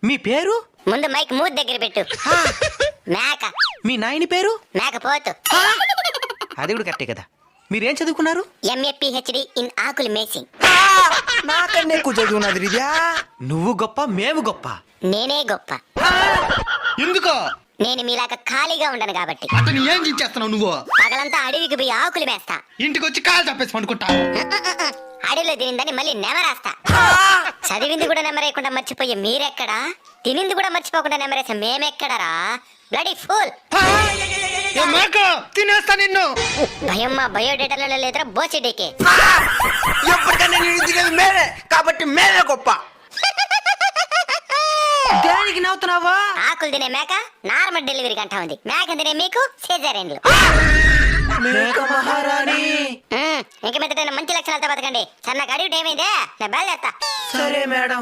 మీ పేరు? ముందు మైక్ మూతి దగ్గర పెట్టు. మేక. మీ నాయని పేరు? మేకపోతు. అది కూడా కరెక్టే కదా. మీరేం చదువుకున్నారు? MA PhD ఇన్ ఆకులు మేసింగ్. నాకన్నా ఎక్కువ చదువున్నది రిజా. నువ్వు గొప్ప, మేము గొప్ప. నేనే గొప్ప. ఎందుకో? నేను మీలాగా ఖాళీగా ఉండను కాబట్టి. అతను ఏం చేస్తున్నావు నువ్వు? పగలంతా అడవికి పోయి ఆకులు మేస్తా. ఇంటికి వచ్చి కాలు తప్పేసి పండుకుంటా. అడవిలో తినిందని మళ్ళీ నెమరేస్తా. చదివింది కూడా నెమరేయకుండా మర్చిపోయే మీరెక్కడా? తినింది కూడా మర్చిపోకుండా నెమరేసే మేమెక్కడరా? Bloody fool. తినేస్తా నిన్ను. భయం మా బయోడేటాలలో లేదురా బోచెడేకే. ఎప్పటికన్నా నేను తినేది మేమే కాబట్టి మేమే గొప్ప. దేనికి నవ్వుతున్నావా? ఆకులు తినే మేక నార్మల్ డెలివరీకి అంటా ఉంది. మేక తినే మీకు సిజేరియన్లు. మేక మహారాణి. ఇంక మీద మంచి లక్షణాలతో బతకండి. సన్నగా అడిగి ఏమైందే? నేను బయలుదేరతా. సరే మేడం.